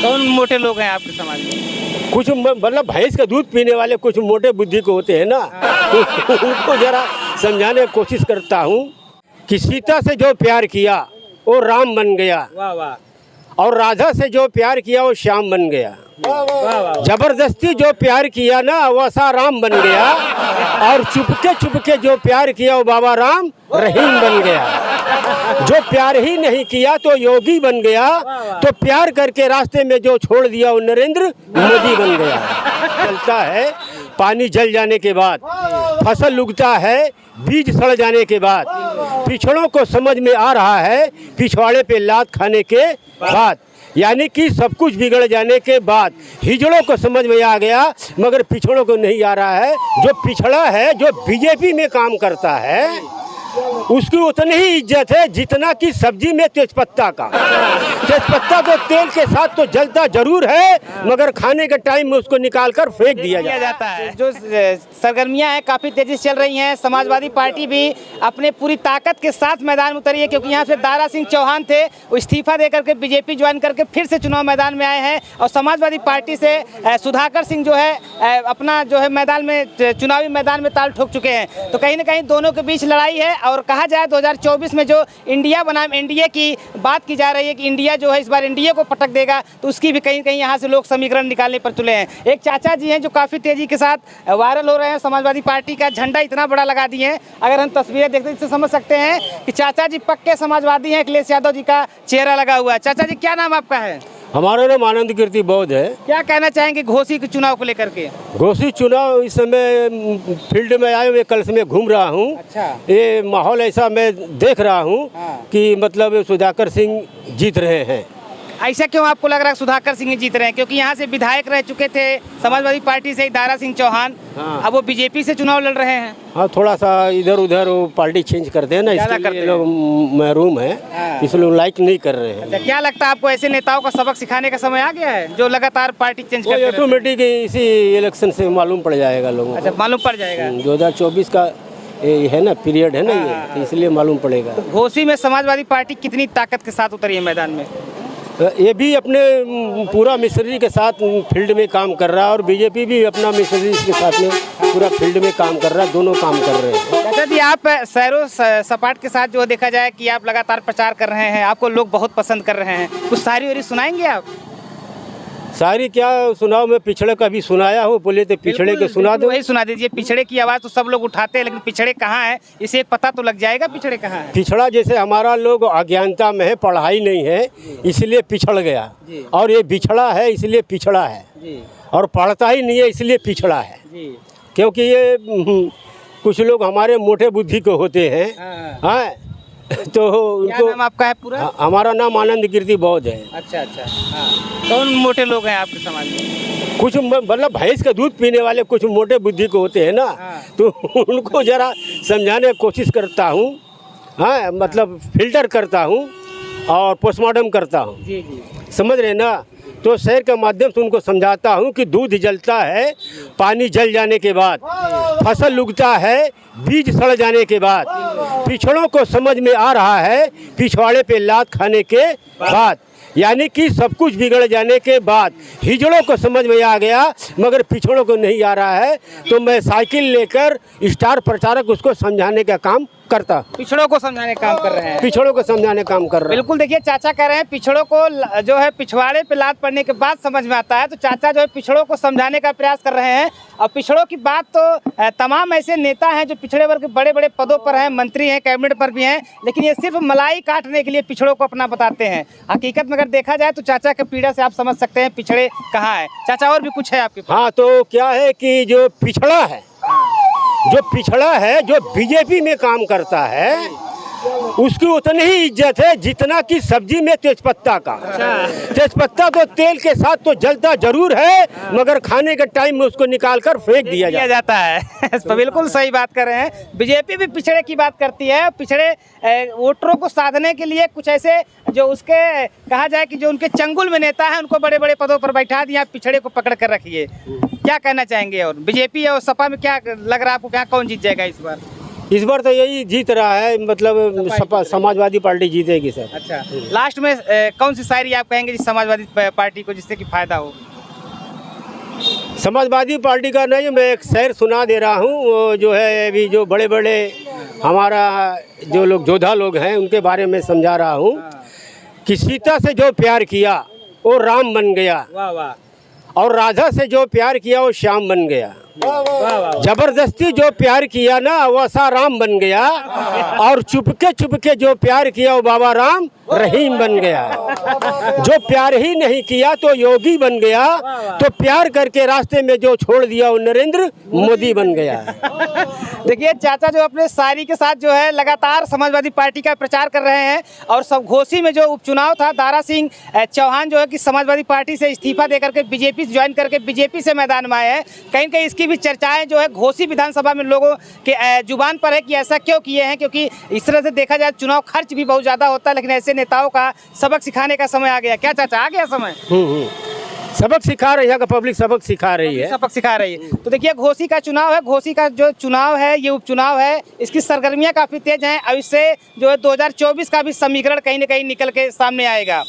कौन मोटे लोग हैं आपके समाज में? कुछ मतलब भैंस का दूध पीने वाले कुछ मोटे बुद्धि को होते हैं ना, उनको जरा समझाने की कोशिश करता हूँ कि सीता से जो प्यार किया वो राम बन गया, वाह वाह, और राधा से जो प्यार किया वो श्याम बन गया। वाह वाह, जबरदस्ती जो प्यार किया ना वैसा राम बन गया, और चुपके जो प्यार किया वो बाबा राम रहीम बन गया। जो प्यार ही नहीं किया तो योगी बन गया, तो प्यार करके रास्ते में जो छोड़ दिया वो नरेंद्र मोदी बन गया। चलता है पानी जल जाने के बाद, फसल उगता है बीज सड़ जाने के बाद, पिछड़ों को समझ में आ रहा है पिछवाड़े पे लात खाने के बाद, यानी कि सब कुछ बिगड़ जाने के बाद हिजड़ों को समझ में आ गया मगर पिछड़ों को नहीं आ रहा है। जो पिछड़ा है, जो बीजेपी में काम करता है, उसकी उतनी ही इज्जत है जितना कि सब्जी में तेजपत्ता का। तेजपत्ता तो तेल के साथ तो जलता जरूर है मगर खाने के टाइम में उसको निकाल कर फेंक दिया जाता है। जो सरगर्मियां हैं काफ़ी तेजी से चल रही हैं। समाजवादी पार्टी भी अपने पूरी ताकत के साथ मैदान में उतरी है, क्योंकि यहाँ से दारा सिंह चौहान थे, वो इस्तीफा दे करके बीजेपी ज्वाइन करके फिर से चुनाव मैदान में आए हैं, और समाजवादी पार्टी से सुधाकर सिंह जो है अपना जो है मैदान में चुनावी मैदान में ताल ठोक चुके हैं। तो कहीं ना कहीं दोनों के बीच लड़ाई है, और कहा जाए 2024 में जो इंडिया बनाम एनडीए की बात की जा रही है कि इंडिया जो है इस बार एनडीए को पटक देगा, तो उसकी भी कहीं कहीं यहाँ से लोग समीकरण निकालने पर तुले हैं। एक चाचा जी हैं जो काफ़ी तेजी के साथ वायरल हो रहे हैं, समाजवादी पार्टी का झंडा इतना बड़ा लगा दिए हैं। अगर हम तस्वीरें देखते हैं इससे समझ सकते हैं कि चाचा जी पक्के समाजवादी हैं। अखिलेश यादव जी का चेहरा लगा हुआ है। चाचा जी क्या नाम आपका है? हमारा नाम आनंद कीर्ति बौद्ध है। क्या कहना चाहेंगे घोसी के चुनाव को लेकर के? घोसी चुनाव इस समय फील्ड में आए हुए कल से मैं घूम रहा हूँ। अच्छा। ये माहौल ऐसा मैं देख रहा हूँ कि मतलब सुधाकर सिंह जीत रहे हैं। ऐसा क्यों आपको लग रहा है सुधाकर सिंह जीत रहे हैं? क्योंकि यहाँ से विधायक रह चुके थे समाजवादी पार्टी से दारा सिंह चौहान, अब वो बीजेपी से चुनाव लड़ रहे हैं। हाँ, थोड़ा सा इधर उधर वो पार्टी चेंज करते हैं ना, इसलिए लोग महरूम है, इसलिए लोग लाइक नहीं कर रहे हैं। अच्छा, क्या लगता है आपको ऐसे नेताओं का सबक सिखाने का समय आ गया है जो लगातार पार्टी चेंज करते हैं? ऑटोमेटिक इसी इलेक्शन से मालूम पड़ जाएगा लोगों को। अच्छा, मालूम पड़ जाएगा। 2024 का ये है ना पीरियड है ना, ये तो इसलिए मालूम पड़ेगा। घोसी में समाजवादी पार्टी कितनी ताकत के साथ उतरी है मैदान में? ये भी अपने पूरा मिस्त्री के साथ फील्ड में काम कर रहा है, और बीजेपी भी अपना मिस्त्री के साथ में पूरा फील्ड में काम कर रहा है, दोनों काम कर रहे हैं। चाचा जी, आप सैरो सपाट के साथ जो देखा जाए कि आप लगातार प्रचार कर रहे हैं, आपको लोग बहुत पसंद कर रहे हैं, कुछ शायरी वायरी सुनाएंगे आप? शायरी क्या सुनाओ, मैं पिछड़े का भी सुनाया हूँ, बोले तो पिछड़े के सुना दो। वही सुना दीजिए। पिछड़े की आवाज़ तो सब लोग उठाते हैं, लेकिन पिछड़े कहाँ है इसे पता तो लग जाएगा पिछड़े कहाँ है। पिछड़ा जैसे हमारा लोग अज्ञानता में है, पढ़ाई नहीं है इसलिए पिछड़ गया, और ये बिछड़ा है इसलिए पिछड़ा है, और पढ़ता ही नहीं है इसलिए पिछड़ा है। क्योंकि ये कुछ लोग हमारे मोटे बुद्धि को होते हैं। हाँ, तो क्या नाम आपका है पूरा? हमारा नाम आनंद कीर्ति बौद्ध है। अच्छा अच्छा, हाँ। कौन मोटे लोग हैं आपके समाज में? कुछ मतलब भैंस का दूध पीने वाले कुछ मोटे बुद्धि को होते हैं ना, तो उनको जरा समझाने की कोशिश करता हूँ। हाँ, मतलब फिल्टर करता हूँ और पोस्टमार्टम करता हूँ। जी जी, समझ रहे ना। तो शहर के माध्यम से उनको समझाता हूँ कि दूध जलता है पानी जल जाने के बाद, फसल उगता है बीज सड़ जाने के बाद, पिछड़ों को समझ में आ रहा है पिछवाड़े पे लात खाने के बाद, यानी कि सब कुछ बिगड़ जाने के बाद हिजड़ों को समझ में आ गया मगर पिछड़ों को नहीं आ रहा है। तो मैं साइकिल लेकर स्टार प्रचारक उसको समझाने का काम करता, पिछड़ों को समझाने का काम कर रहे हैं। पिछड़ों को समझाने का काम कर रहा है। बिल्कुल, देखिए चाचा कह रहे हैं पिछड़ों को जो है पिछवाड़े पे लात पड़ने के बाद समझ में आता है, तो चाचा जो है पिछड़ों को समझाने का प्रयास कर रहे हैं। और पिछड़ों की बात तो तमाम ऐसे नेता हैं जो पिछड़े वर्ग के बड़े बड़े पदों पर हैं, मंत्री हैं, कैबिनेट पर भी हैं, लेकिन ये सिर्फ मलाई काटने के लिए पिछड़ों को अपना बताते हैं। हकीकत में अगर देखा जाए तो चाचा के पीड़ा से आप समझ सकते हैं पिछड़े कहाँ है। चाचा और भी कुछ है आपके पास? हाँ, तो क्या है कि जो पिछड़ा है, जो बीजेपी में काम करता है, उसकी उतनी ही इज्जत है जितना कि सब्जी में तेजपत्ता का। तेजपत्ता तो तेल के साथ तो जलता जरूर है मगर खाने के टाइम में उसको निकाल कर फेंक दिया जाता है। तो बिल्कुल सही बात कर रहे हैं। बीजेपी भी पिछड़े की बात करती है। पिछड़े वोटरों को साधने के लिए कुछ ऐसे जो उसके कहा जाए कि जो उनके चंगुल में नेता है उनको बड़े बड़े पदों पर बैठा दिया, पिछड़े को पकड़ कर रखिए। क्या कहना चाहेंगे? और बीजेपी और सपा में क्या लग रहा है आपको, क्या कौन जीत जाएगा इस बार? इस बार तो यही जीत रहा है, मतलब समाजवादी पार्टी जीतेगी सर। अच्छा, लास्ट में कौन सी शायरी आप कहेंगे जिस समाजवादी पार्टी को, जिससे कि फायदा हो? समाजवादी पार्टी का नहीं, मैं एक शेर सुना दे रहा हूँ। वो जो है अभी जो बड़े बड़े हमारा जो लोग योद्धा लोग हैं उनके बारे में समझा रहा हूँ कि सीता से जो प्यार किया वो राम बन गया, वाह वाह, और राधा से जो प्यार किया वो श्याम बन गया। वाह वाह, जबरदस्ती जो प्यार किया ना वो राम बन गया, और चुपके जो प्यार किया वो बाबा राम रहीम बन गया। जो प्यार ही नहीं किया तो योगी बन गया, तो प्यार करके रास्ते में जो छोड़ दिया वो नरेंद्र मोदी बन गया। देखिए चाचा जो अपने शायरी के साथ जो है लगातार समाजवादी पार्टी का प्रचार कर रहे हैं, और सब घोसी में जो उपचुनाव था, दारा सिंह चौहान जो है कि समाजवादी पार्टी से इस्तीफा देकर के बीजेपी ज्वाइन करके बीजेपी से मैदान में आए हैं। कहीं न कहीं इसकी भी चर्चाएं जो है घोसी विधानसभा में लोगों के जुबान पर है कि ऐसा क्यों किए हैं, क्योंकि इस तरह से देखा जाए चुनाव खर्च भी बहुत ज़्यादा होता है, लेकिन ऐसे नेताओं का सबक सिखाने का समय आ गया। क्या चाचा, आ गया समय? सबक सिखा रही है, पब्लिक सबक सिखा रही है, सबक सिखा रही है। तो देखिए घोसी का चुनाव है, घोसी का जो चुनाव है ये उपचुनाव है, इसकी सरगर्मियां काफ़ी तेज हैं। अब इससे जो है 2024 का भी समीकरण कहीं ना कहीं निकल के सामने आएगा।